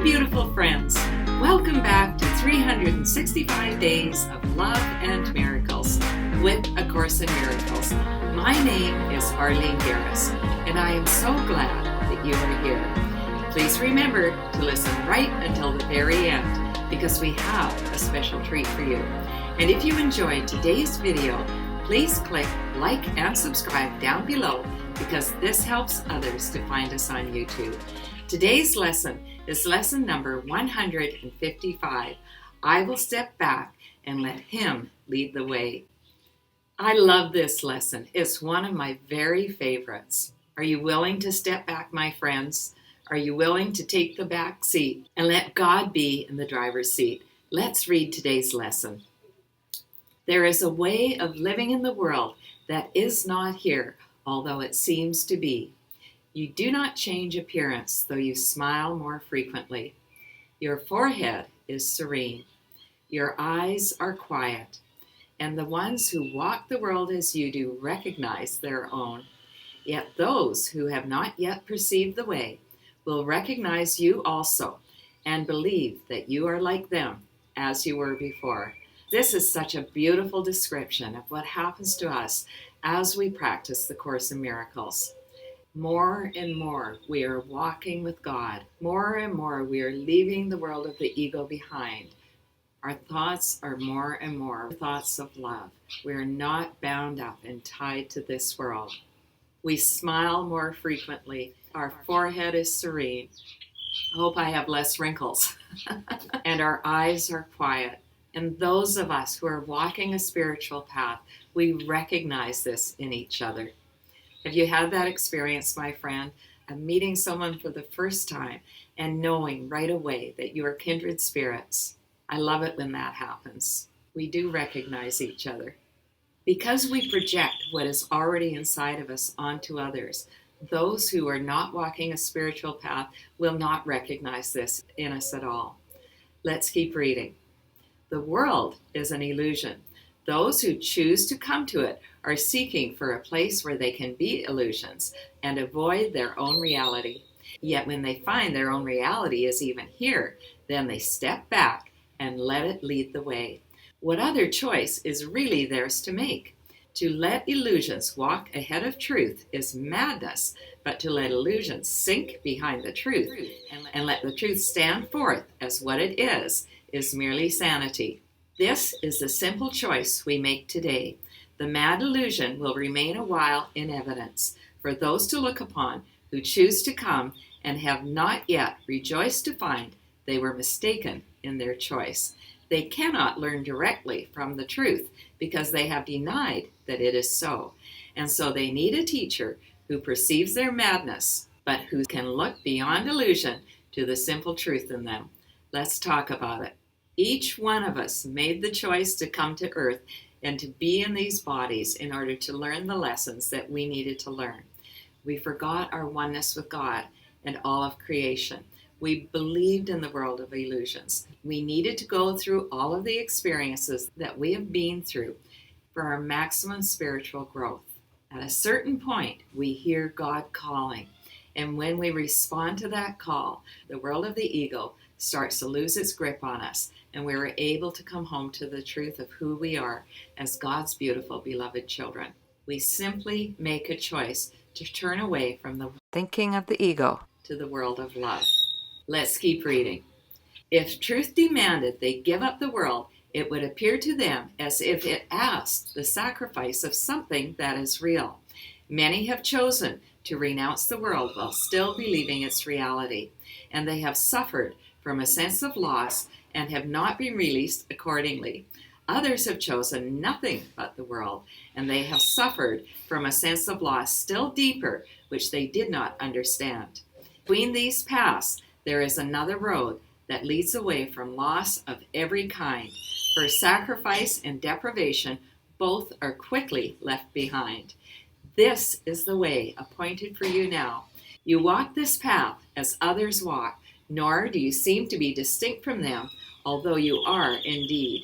beautiful friends. Welcome back to 365 Days of Love and Miracles with A Course in Miracles. My name is Arlene Geres, and I am so glad that you are here. Please remember to listen right until the very end, because we have a special treat for you. And if you enjoyed today's video, please click like and subscribe down below, because this helps others to find us on YouTube. Today's lesson is lesson number 155. I will step back and let Him lead the way. I love this lesson. It's one of my very favorites. Are you willing to step back, my friends? Are you willing to take the back seat and let God be in the driver's seat? Let's read today's lesson. There is a way of living in the world that is not here, although it seems to be. You do not change appearance, though you smile more frequently. Your forehead is serene. Your eyes are quiet. And the ones who walk the world as you do recognize their own. Yet those who have not yet perceived the way will recognize you also and believe that you are like them as you were before. This is such a beautiful description of what happens to us as we practice the Course in Miracles. More and more we are walking with God. More and more we are leaving the world of the ego behind. Our thoughts are more and more thoughts of love. We are not bound up and tied to this world. We smile more frequently. Our forehead is serene. I hope I have less wrinkles. And our eyes are quiet. And those of us who are walking a spiritual path, we recognize this in each other. Have you had that experience, my friend, of meeting someone for the first time and knowing right away that you are kindred spirits? I love it when that happens. We do recognize each other. Because we project what is already inside of us onto others, those who are not walking a spiritual path will not recognize this in us at all. Let's keep reading. The world is an illusion. Those who choose to come to it are seeking for a place where they can be illusions and avoid their own reality. Yet when they find their own reality is even here, then they step back and let it lead the way. What other choice is really theirs to make? To let illusions walk ahead of truth is madness, but to let illusions sink behind the truth and let the truth stand forth as what it is merely sanity. This is the simple choice we make today. The mad illusion will remain a while in evidence for those to look upon who choose to come and have not yet rejoiced to find they were mistaken in their choice. They cannot learn directly from the truth because they have denied that it is so. And so they need a teacher who perceives their madness, but who can look beyond illusion to the simple truth in them. Let's talk about it. Each one of us made the choice to come to earth and to be in these bodies in order to learn the lessons that we needed to learn. We forgot our oneness with God and all of creation. We believed in the world of illusions. We needed to go through all of the experiences that we have been through for our maximum spiritual growth. At a certain point, we hear God calling. And when we respond to that call, the world of the ego starts to lose its grip on us, and we are able to come home to the truth of who we are as God's beautiful, beloved children. We simply make a choice to turn away from the thinking of the ego to the world of love. Let's keep reading. If truth demanded they give up the world, it would appear to them as if it asked the sacrifice of something that is real. Many have chosen to renounce the world while still believing its reality, and they have suffered from a sense of loss and have not been released accordingly. Others have chosen nothing but the world, and they have suffered from a sense of loss still deeper, which they did not understand. Between these paths, there is another road that leads away from loss of every kind, for sacrifice and deprivation both are quickly left behind. This is the way appointed for you now. You walk this path as others walk, nor do you seem to be distinct from them, although you are indeed.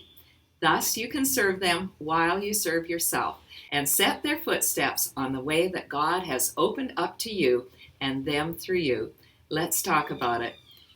Thus you can serve them while you serve yourself, and set their footsteps on the way that God has opened up to you and them through you. Let's talk about it.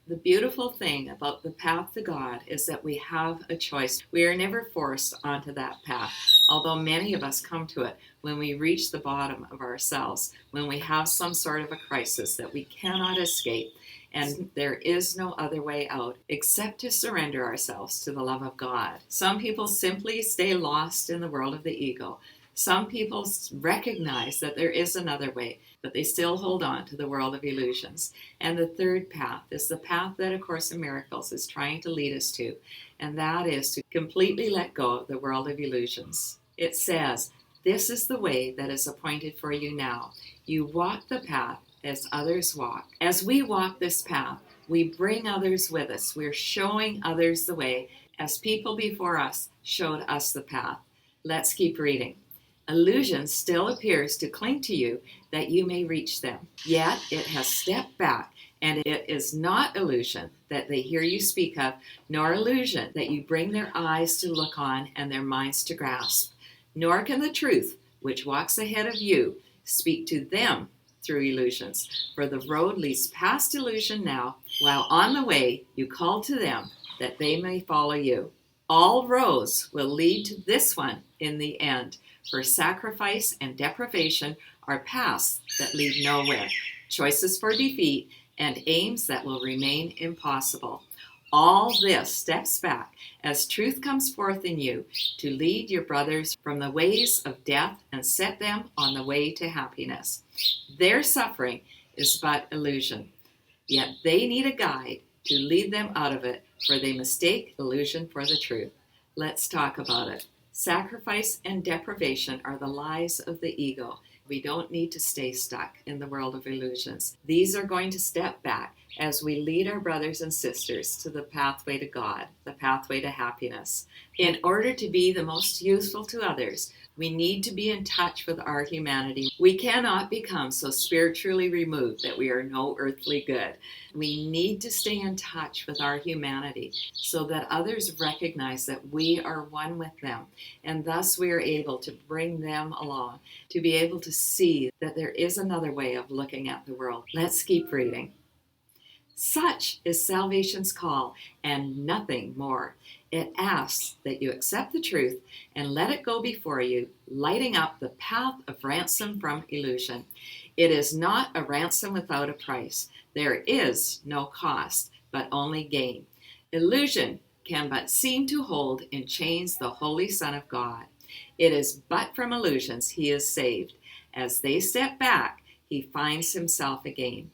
The beautiful thing about the path to God is that we have a choice. We are never forced onto that path, although many of us come to it when we reach the bottom of ourselves, when we have some sort of a crisis that we cannot escape, and there is no other way out except to surrender ourselves to the love of God. Some people simply stay lost in the world of the ego. Some people recognize that there is another way, but they still hold on to the world of illusions. And the third path is the path that A Course in Miracles is trying to lead us to, and that is to completely let go of the world of illusions. It says, "This is the way that is appointed for you now. You walk the path as others walk." As we walk this path, we bring others with us. We're showing others the way as people before us showed us the path. Let's keep reading. Illusion still appears to cling to you that you may reach them. Yet it has stepped back, and it is not illusion that they hear you speak of, nor illusion that you bring their eyes to look on and their minds to grasp. Nor can the truth, which walks ahead of you, speak to them through illusions. For the road leads past illusion now, while on the way you call to them that they may follow you. All roads will lead to this one in the end, for sacrifice and deprivation are paths that lead nowhere, choices for defeat, and aims that will remain impossible. All this steps back as truth comes forth in you to lead your brothers from the ways of death and set them on the way to happiness. Their suffering is but illusion, yet they need a guide to lead them out of it, for they mistake illusion for the truth. Let's talk about it. Sacrifice and deprivation are the lies of the ego. We don't need to stay stuck in the world of illusions. These are going to step back as we lead our brothers and sisters to the pathway to God, the pathway to happiness. In order to be the most useful to others, we need to be in touch with our humanity. We cannot become so spiritually removed that we are no earthly good. We need to stay in touch with our humanity so that others recognize that we are one with them, and thus we are able to bring them along, to be able to see that there is another way of looking at the world. Let's keep reading. Such is salvation's call, and nothing more. It asks that you accept the truth and let it go before you, lighting up the path of ransom from illusion. It is not a ransom without a price. There is no cost, but only gain. Illusion can but seem to hold in chains the Holy Son of God. It is but from illusions he is saved. As they step back, he finds himself again.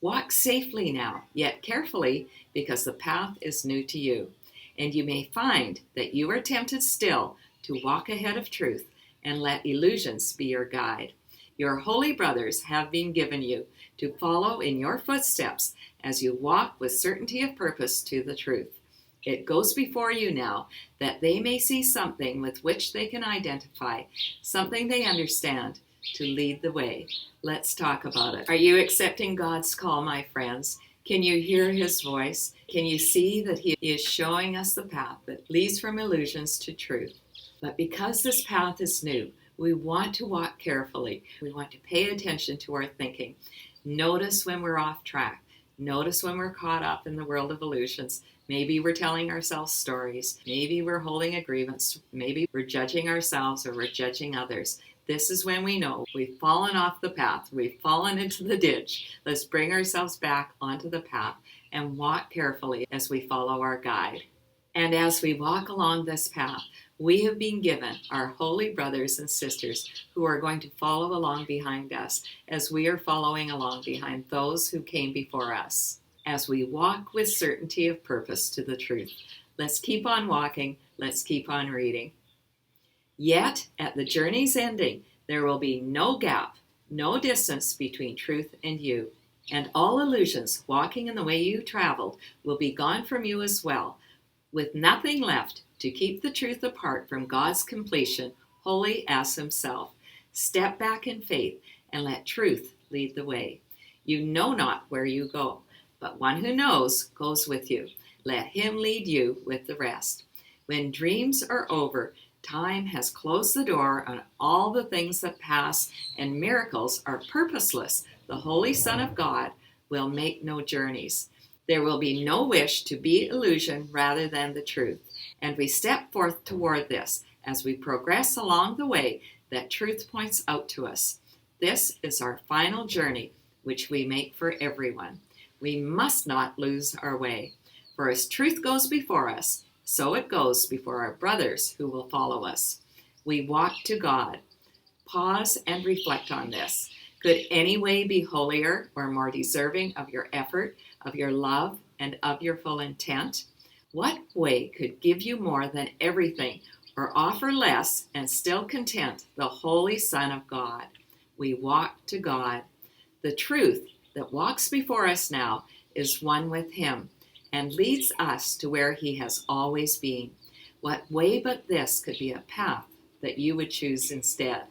Walk safely now, yet carefully, because the path is new to you. And you may find that you are tempted still to walk ahead of truth and let illusions be your guide. Your holy brothers have been given you to follow in your footsteps as you walk with certainty of purpose to the truth. It goes before you now that they may see something with which they can identify, something they understand, to lead the way. Let's talk about it. Are you accepting God's call, my friends? Can you hear his voice? Can you see that he is showing us the path that leads from illusions to truth? But because this path is new, we want to walk carefully. We want to pay attention to our thinking. Notice when we're off track. Notice when we're caught up in the world of illusions. Maybe we're telling ourselves stories. Maybe we're holding a grievance. Maybe we're judging ourselves or we're judging others. This is when we know we've fallen off the path. We've fallen into the ditch. Let's bring ourselves back onto the path and walk carefully as we follow our guide. And as we walk along this path, we have been given our holy brothers and sisters who are going to follow along behind us as we are following along behind those who came before us. As we walk with certainty of purpose to the truth. Let's keep on walking. Let's keep on reading. Yet, at the journey's ending, there will be no gap, no distance between truth and you. And all illusions walking in the way you traveled will be gone from you as well, with nothing left to keep the truth apart from God's completion, holy as himself. Step back in faith and let truth lead the way. You know not where you go, but one who knows goes with you. Let him lead you with the rest. When dreams are over, time has closed the door on all the things that pass, and miracles are purposeless. The Holy Son of God will make no journeys. There will be no wish to be illusion rather than the truth. And we step forth toward this as we progress along the way that truth points out to us. This is our final journey, which we make for everyone. We must not lose our way. For as truth goes before us, so it goes before our brothers who will follow us. We walk to God. Pause and reflect on this. Could any way be holier or more deserving of your effort, of your love, and of your full intent? What way could give you more than everything, or offer less and still content the Holy Son of God? We walk to God. The truth that walks before us now is one with Him and leads us to where He has always been. What way but this could be a path that you would choose instead?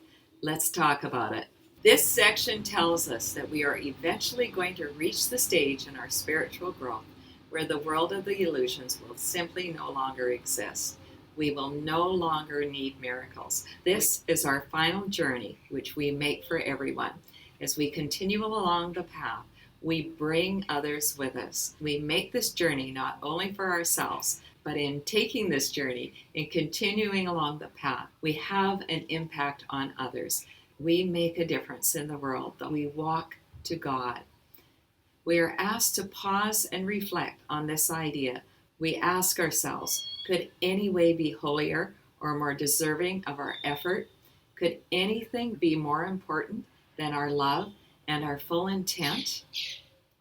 Let's talk about it. This section tells us that we are eventually going to reach the stage in our spiritual growth where the world of the illusions will simply no longer exist. We will no longer need miracles. This is our final journey, which we make for everyone. As we continue along the path, we bring others with us. We make this journey not only for ourselves, but in taking this journey and continuing along the path, we have an impact on others. We make a difference in the world. We walk to God. We are asked to pause and reflect on this idea. We ask ourselves, could any way be holier or more deserving of our effort? Could anything be more important than our love and our full intent?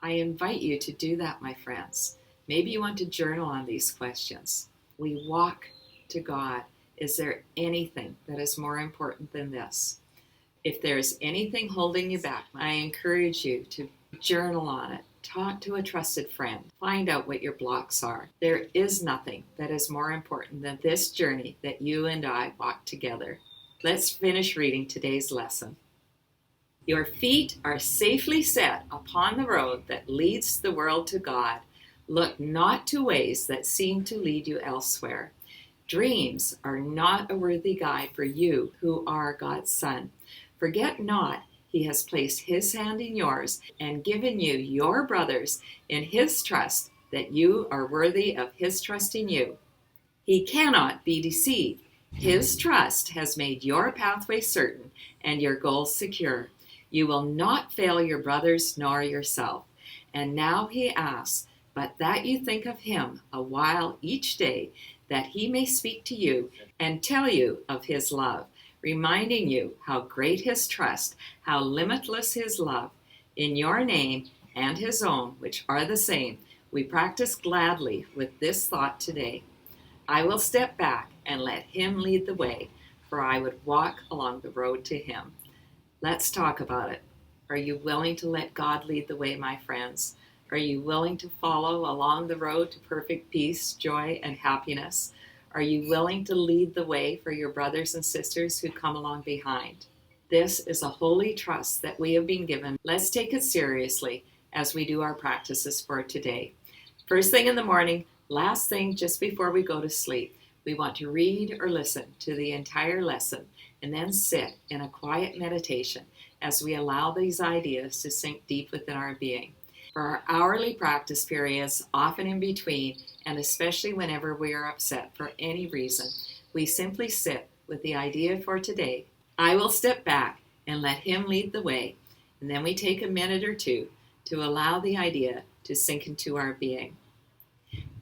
I invite you to do that, my friends. Maybe you want to journal on these questions. We walk to God. Is there anything that is more important than this? If there's anything holding you back, I encourage you to journal on it. Talk to a trusted friend. Find out what your blocks are. There is nothing that is more important than this journey that you and I walk together. Let's finish reading today's lesson. Your feet are safely set upon the road that leads the world to God. Look not to ways that seem to lead you elsewhere. Dreams are not a worthy guide for you who are God's son. Forget not, He has placed His hand in yours and given you your brothers in His trust, that you are worthy of His trust in you. He cannot be deceived. His trust has made your pathway certain and your goals secure. You will not fail your brothers nor yourself. And now He asks, but that you think of Him a while each day, that He may speak to you and tell you of His love, reminding you how great His trust, how limitless His love. In your name and His own, which are the same, we practice gladly with this thought today. I will step back and let Him lead the way, for I would walk along the road to Him. Let's talk about it. Are you willing to let God lead the way, my friends? Are you willing to follow along the road to perfect peace, joy, and happiness? Are you willing to lead the way for your brothers and sisters who come along behind? This is a holy trust that we have been given. Let's take it seriously as we do our practices for today. First thing in the morning, last thing just before we go to sleep, we want to read or listen to the entire lesson and then sit in a quiet meditation as we allow these ideas to sink deep within our being. For our hourly practice periods, often in between, and especially whenever we are upset for any reason, we simply sit with the idea for today. I will step back and let Him lead the way, and then we take a minute or two to allow the idea to sink into our being.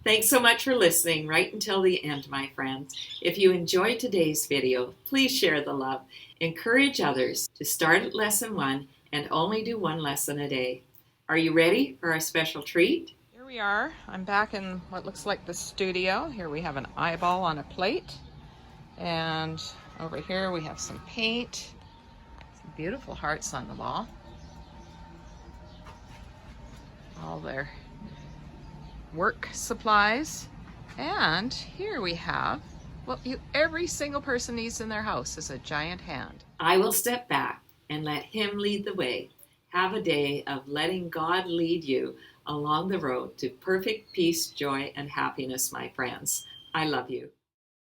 Thanks so much for listening right until the end, my friends. If you enjoyed today's video, please share the love. Encourage others to start at lesson 1 and only do 1 lesson a day. Are you ready for our special treat? Here we are. I'm back in what looks like the studio. Here we have an eyeball on a plate. And over here we have some paint. Some beautiful hearts on the wall. All their work supplies. And here we have what every single person needs in their house is a giant hand. I will step back and let Him lead the way. Have a day of letting God lead you along the road to perfect peace, joy, and happiness, my friends. I love you.